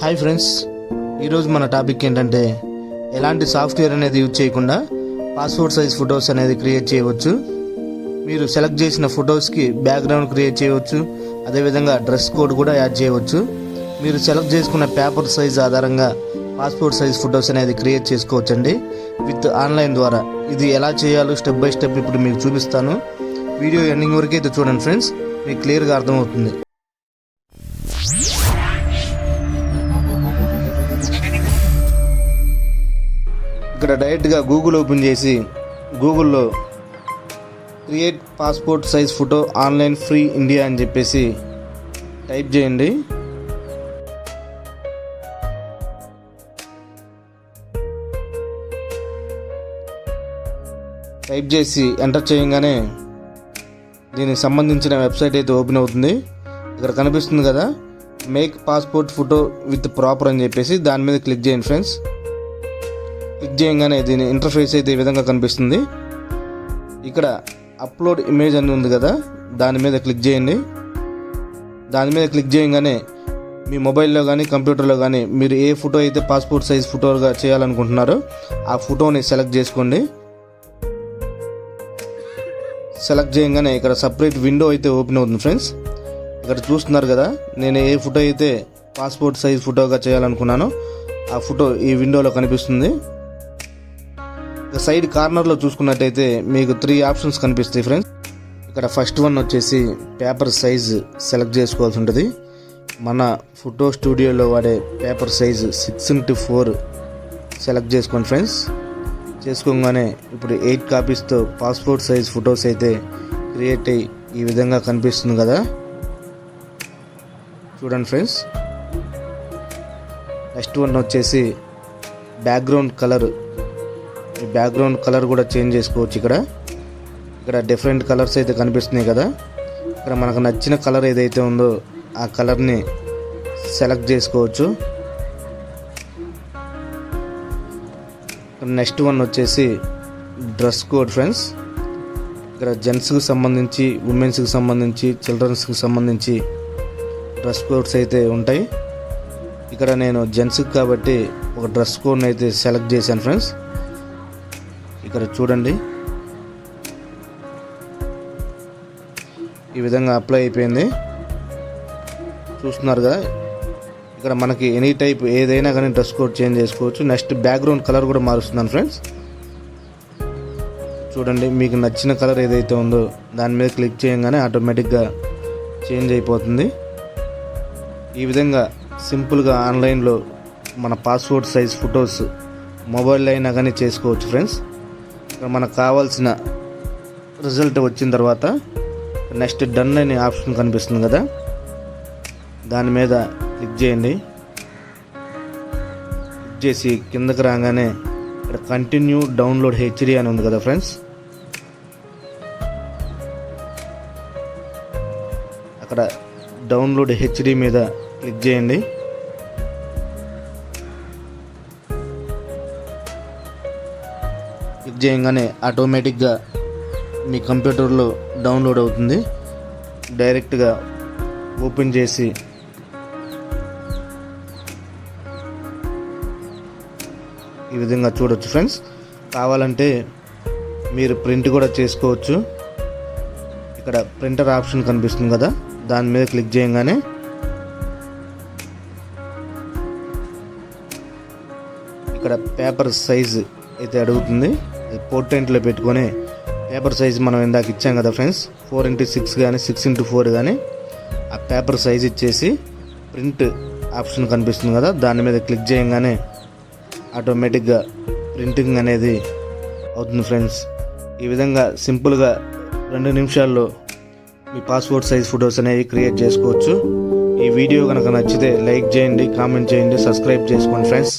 Hi friends, ఈరోజు మన topic ఏంటంటే ఎలాంటి సాఫ్ట్వేర్ అనేది యూజ్ చేయకుండా పాస్పోర్ట్ సైజ్ ఫొటోస్ అనేది క్రియేట్ చేయవచ్చు. మీరు సెలెక్ట్ చేసిన ఫొటోస్కి బ్యాక్గ్రౌండ్ క్రియేట్ చేయవచ్చు. అదేవిధంగా డ్రెస్ కోడ్ కూడా యాడ్ చేయవచ్చు. మీరు సెలెక్ట్ చేసుకున్న పేపర్ సైజ్ ఆధారంగా పాస్పోర్ట్ సైజ్ ఫొటోస్ అనేది క్రియేట్ చేసుకోవచ్చండి విత్ ఆన్లైన్ ద్వారా. ఇది ఎలా చేయాలో స్టెప్ బై స్టెప్ ఇప్పుడు మీకు చూపిస్తాను. వీడియో ఎండింగ్ వరకు అయితే చూడండి ఫ్రెండ్స్, మీకు క్లియర్గా అర్థమవుతుంది. ఇక్కడ డైరెక్ట్గా గూగుల్ ఓపెన్ చేసి గూగుల్లో create passport size photo online free India అని చెప్పేసి టైప్ చేయండి. టైప్ చేసి ఎంటర్ చేయగానే దీనికి సంబంధించిన వెబ్సైట్ అయితే ఓపెన్ అవుతుంది. ఇక్కడ కనిపిస్తుంది కదా, make passport photo with proper అని చెప్పేసి దాని మీద క్లిక్ చేయండి ఫ్రెండ్స్. క్లిక్ చేయగానే దీని ఇంటర్ఫేస్ అయితే ఈ విధంగా కనిపిస్తుంది. ఇక్కడ అప్లోడ్ ఇమేజ్ అని ఉంది కదా, దాని మీద క్లిక్ చేయండి. దాని మీద క్లిక్ చేయగానే మీ మొబైల్లో కానీ కంప్యూటర్లో కానీ మీరు ఏ ఫోటో అయితే పాస్పోర్ట్ సైజ్ ఫోటోగా చేయాలనుకుంటున్నారో ఆ ఫోటోని సెలెక్ట్ చేసుకోండి. సెలెక్ట్ చేయగానే ఇక్కడ సపరేట్ విండో అయితే ఓపెన్ అవుతుంది ఫ్రెండ్స్. ఇక్కడ చూస్తున్నారు కదా, నేను ఏ ఫోటో అయితే పాస్పోర్ట్ సైజ్ ఫోటోగా చేయాలనుకున్నానో ఆ ఫోటో ఈ విండోలో కనిపిస్తుంది. సైడ్ కార్నర్లో చూసుకున్నట్టయితే మీకు 3 ఆప్షన్స్ కనిపిస్తాయి ఫ్రెండ్స్. ఇక్కడ ఫస్ట్ వన్ వచ్చేసి పేపర్ సైజ్ సెలెక్ట్ చేసుకోవాల్సి ఉంటుంది. మన ఫోటో స్టూడియోలో వాడే పేపర్ సైజ్ 6x4 సెలెక్ట్ చేసుకోండి ఫ్రెండ్స్. చేసుకోగానే ఇప్పుడు 8 కాపీస్తో పాస్పోర్ట్ సైజ్ ఫొటోస్ అయితే క్రియేట్ అయ్యి ఈ విధంగా కనిపిస్తుంది కదా, చూడండి ఫ్రెండ్స్. నెక్స్ట్ వన్ వచ్చేసి బ్యాక్గ్రౌండ్ కలర్. ఈ బ్యాక్గ్రౌండ్ కలర్ కూడా చేంజ్ చేసుకోవచ్చు. ఇక్కడ డిఫరెంట్ కలర్స్ అయితే కనిపిస్తున్నాయి కదా, ఇక్కడ మనకు నచ్చిన కలర్ ఏదైతే ఉందో ఆ కలర్ని సెలెక్ట్ చేసుకోవచ్చు. నెక్స్ట్ వన్ వచ్చేసి డ్రెస్ కోడ్ ఫ్రెండ్స్. ఇక్కడ జెంట్స్కి సంబంధించి, ఉమెన్స్కి సంబంధించి, చిల్డ్రన్స్కి సంబంధించి డ్రెస్ కోడ్స్ అయితే ఉంటాయి. ఇక్కడ నేను జెంట్స్కి కాబట్టి ఒక డ్రెస్ కోడ్ని అయితే సెలెక్ట్ చేశాను ఫ్రెండ్స్. ఇక్కడ చూడండి, ఈ విధంగా అప్లై అయిపోయింది, చూస్తున్నారు కదా. ఇక్కడ మనకి ఎనీ టైప్ ఏదైనా కానీ డ్రెస్ కోడ్ చేంజ్ చేసుకోవచ్చు. నెక్స్ట్ బ్యాక్గ్రౌండ్ కలర్ కూడా మారుస్తున్నాను ఫ్రెండ్స్. చూడండి, మీకు నచ్చిన కలర్ ఏదైతే ఉందో దాని మీద క్లిక్ చేయగానే ఆటోమేటిక్గా చేంజ్ అయిపోతుంది. ఈ విధంగా సింపుల్గా ఆన్లైన్లో మన పాస్పోర్ట్ సైజ్ ఫొటోస్ మొబైల్లో అయినా కానీ చేసుకోవచ్చు ఫ్రెండ్స్. మనకు కావాల్సిన రిజల్ట్ వచ్చిన తర్వాత నెక్స్ట్ డన్ అనే ఆప్షన్ కనిపిస్తుంది కదా, దాని మీద క్లిక్ చేయండి. క్లిక్ చేసి కిందకి రాగానే ఇక్కడ కంటిన్యూ డౌన్లోడ్ హెచ్డి అని ఉంది కదా ఫ్రెండ్స్, అక్కడ డౌన్లోడ్ హెచ్డి మీద క్లిక్ చేయండి. క్లిక్ చేయగానే ఆటోమేటిక్గా మీ కంప్యూటర్లో డౌన్లోడ్ అవుతుంది. డైరెక్ట్గా ఓపెన్ చేసి ఈ విధంగా చూడొచ్చు ఫ్రెండ్స్. కావాలంటే మీరు ప్రింట్ కూడా చేసుకోవచ్చు. ఇక్కడ ప్రింటర్ ఆప్షన్ కనిపిస్తుంది కదా, దాని మీద క్లిక్ చేయగానే ఇక్కడ పేపర్ సైజ్ అయితే అడుగుతుంది. పోర్ట్రైట్లో పెట్టుకొని పేపర్ సైజ్ మనం ఇందాక ఇచ్చాం కదా ఫ్రెండ్స్, 4x6 కానీ 6x4 కానీ ఆ పేపర్ సైజ్ ఇచ్చేసి ప్రింట్ ఆప్షన్ కనిపిస్తుంది కదా, దాని మీద క్లిక్ చేయగానే ఆటోమేటిక్గా ప్రింటింగ్ అనేది అవుతుంది ఫ్రెండ్స్. ఈ విధంగా సింపుల్గా 2 నిమిషాల్లో మీ పాస్పోర్ట్ సైజ్ ఫొటోస్ అనేవి క్రియేట్ చేసుకోవచ్చు. ఈ వీడియో కనుక నచ్చితే లైక్ చేయండి, కామెంట్ చేయండి, సబ్స్క్రైబ్ చేసుకోండి ఫ్రెండ్స్.